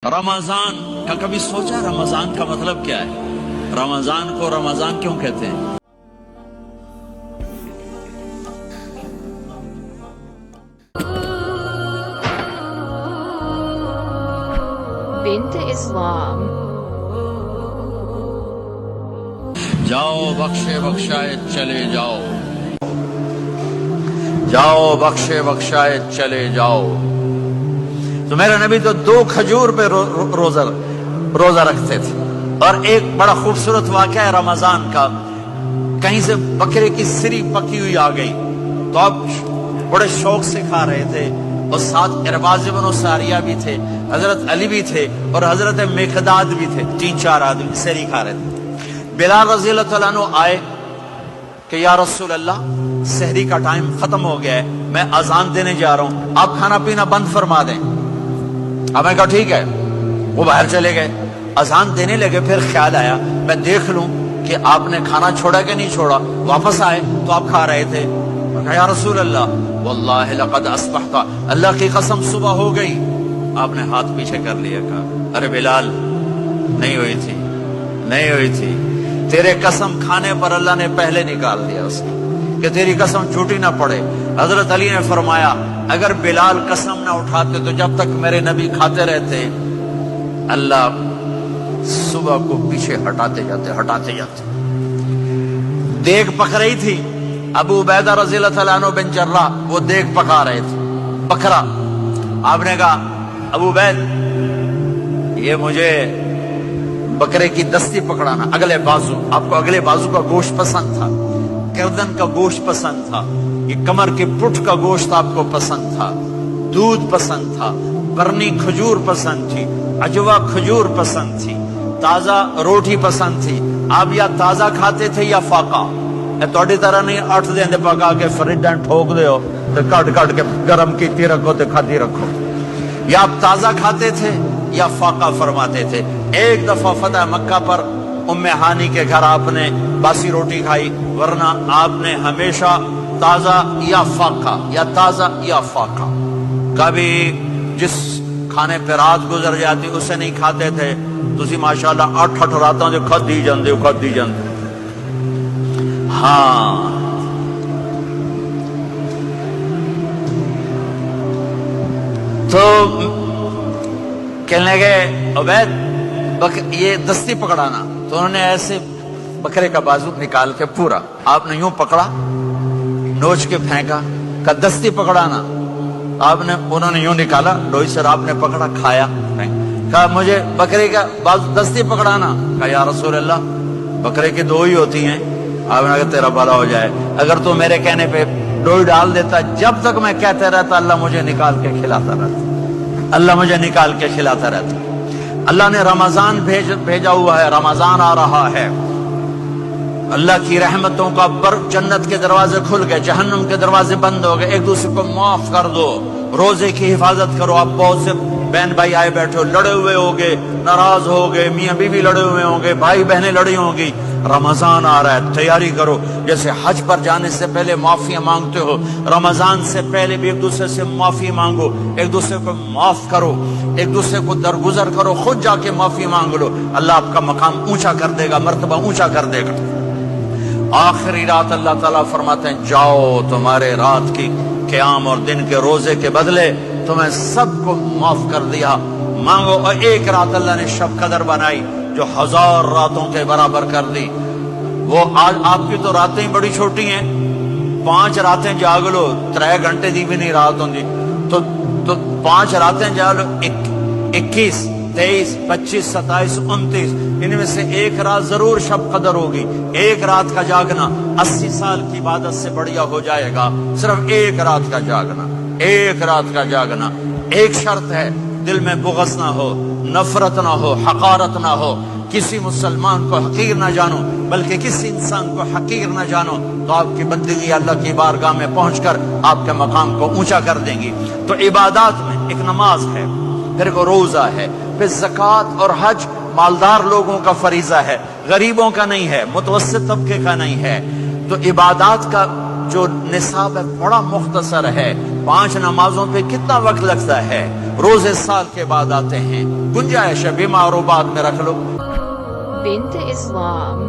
رمضان کا کبھی سوچا رمضان کا مطلب کیا ہے؟ رمضان کو رمضان کیوں کہتے ہیں؟ بنت اسلام جاؤ بخشے بخشائے چلے جاؤ، جاؤ بخشے بخشائے چلے جاؤ۔ تو میرے نبی تو 2 کھجور پہ روزہ رکھتے تھے۔ اور ایک بڑا خوبصورت واقعہ ہے رمضان کا، کہیں سے بکرے کی سری پکی ہوئی آ گئی تو اب بڑے شوق سے کھا رہے تھے، اور ساتھ ارباز بن ساریہ بھی تھے، حضرت علی بھی تھے اور حضرت مقداد بھی تھے، 3-4 آدمی سری کھا رہے تھے۔ بلال رضی اللہ تعالیٰ عنہ آئے کہ یا رسول اللہ سحری کا ٹائم ختم ہو گیا ہے، میں اذان دینے جا رہا ہوں، آپ کھانا پینا بند فرما دیں۔ اب میں کہا ٹھیک ہے، وہ باہر چلے گئے، اذان دینے لگے۔ پھر خیال آیا میں دیکھ لوں کہ آپ نے کھانا چھوڑا کہ نہیں چھوڑا۔ واپس آئے تو آپ کھا رہے تھے۔ میں کہا یا رسول اللہ واللہ لقد اصبحت، اللہ کی قسم صبح ہو گئی۔ آپ نے ہاتھ پیچھے کر لیا، کہا ارے بلال نہیں ہوئی تھی، نہیں ہوئی تھی، تیرے قسم کھانے پر اللہ نے پہلے نکال دیا اس کو کہ تیری قسم جھوٹی نہ پڑے۔ حضرت علی نے فرمایا اگر بلال قسم نہ اٹھاتے تو جب تک میرے نبی کھاتے رہتے اللہ صبح کو پیچھے ہٹاتے جاتے۔ دیگ پک رہی تھی، ابو عبیدہ رضی اللہ تعالیٰ عنہ بن جراح وہ دیگ پکا رہے تھے، بکرا۔ آپ نے کہا ابو عبید یہ مجھے بکرے کی دستی پکڑانا، اگلے بازو، آپ کو اگلے بازو کا گوشت پسند تھا، گردن کا گوشت پسند تھا، یہ کمر کے پٹھ کا گوشت آپ کو پسند تھا، دودھ پسند تھا، برنی کھجور پسند تھی، عجوا کھجور پسند تھی، تازہ روٹی پسند تھی۔ آپ یا تازہ کھاتے تھے یا فاقہ، توڑی طرح نہیں 8 دن پکا کے فریڈ ٹھوک دے ہو تو کٹ کے گرم کیتی رکھو تو کھاتی رکھو۔ یا آپ تازہ کھاتے تھے یا فاقہ فرماتے تھے۔ ایک دفعہ فتح مکہ پر ام ہانی کے گھر آپ نے باسی روٹی کھائی، ورنہ آپ نے ہمیشہ تازہ یا فاقہ یا تازہ یا فاقہ، کبھی جس کھانے پہ رات گزر جاتی اسے نہیں کھاتے تھے۔ تسی ماشاءاللہ 8 راتوں جو کھدی جاندے ہو۔ ہاں تو کہنے لگے عبید یہ دستی پکڑانا، تو انہوں نے ایسے بکرے کا بازو نکال کے پورا آپ نے یوں پکڑا، نوچ کے پھینکا، کہ دستی پکڑانا۔ انہوں نے یوں نکالا لوئی سر، آپ نے پکڑا، کھایا، کہا مجھے بکرے کا بازو دستی پکڑانا۔ کہا یا رسول اللہ بکرے کی 2 ہی ہوتی ہیں۔ آپ نے کہا تیرا بھلا ہو جائے، اگر تو میرے کہنے پہ ڈوئی ڈال دیتا، جب تک میں کہتے رہتا اللہ مجھے نکال کے کھلاتا رہتا، اللہ مجھے نکال کے کھلاتا رہتا۔ اللہ نے رمضان بھیجا ہوا ہے، رمضان آ رہا ہے، اللہ کی رحمتوں کا جنت کے دروازے کھل گئے، جہنم کے دروازے بند ہو گئے۔ ایک دوسرے کو معاف کر دو، روزے کی حفاظت کرو۔ آپ بہت سے بہن بھائی آئے بیٹھے ہو، لڑے ہوئے ہوگے، ناراض ہوگے، میاں بیوی لڑے ہوئے ہوں گے، بھائی بہنیں لڑی ہوں گی۔ رمضان آ رہا ہے، تیاری کرو۔ جیسے حج پر جانے سے پہلے معافیاں مانگتے ہو، رمضان سے پہلے بھی ایک دوسرے سے معافی مانگو، ایک دوسرے کو معاف کرو، ایک دوسرے کو درگزر کرو، خود جا کے معافی مانگ لو، اللہ آپ کا مقام اونچا کر دے گا، مرتبہ اونچا کر دے گا۔ آخری رات اللہ تعالیٰ فرماتے ہیں جاؤ، تمہارے رات کی قیام اور دن کے روزے کے بدلے تمہیں سب کو معاف کر دیا، مانگو۔ اور ایک رات اللہ نے شب قدر بنائی جو 1000 راتوں کے برابر کر دی۔ وہ آج آپ کی تو راتیں بڑی چھوٹی ہیں، 5 راتیں جاگ لو، 3 گھنٹے دی بھی نہیں رات ہوں گی، تو 5 راتیں جاگ لو، 21 23 25 27 29، ان میں سے ایک رات ضرور شب قدر ہوگی۔ ایک رات کا جاگنا 80 سال کی عبادت سے بڑھیا ہو جائے گا، صرف ایک رات کا جاگنا، ایک رات کا جاگنا۔ ایک شرط ہے، دل میں بغض نہ ہو، نفرت نہ ہو، حقارت نہ ہو، کسی مسلمان کو حقیر نہ جانو، بلکہ کسی انسان کو حقیر نہ جانو، تو آپ کی بندگی اللہ کی بارگاہ میں پہنچ کر آپ کے مقام کو اونچا کر دیں گی۔ تو عبادات میں ایک نماز ہے، پھر ایک روزہ ہے، پھر زکوٰۃ اور حج مالدار لوگوں کا فریضہ ہے، غریبوں کا نہیں ہے، متوسط طبقے کا نہیں ہے۔ تو عبادات کا جو نصاب ہے بڑا مختصر ہے، 5 نمازوں پہ کتنا وقت لگتا ہے؟ روزے سال کے بعد آتے ہیں، گنجائش ہے بیمار و بعد میں رکھ لو۔ بنت اسلام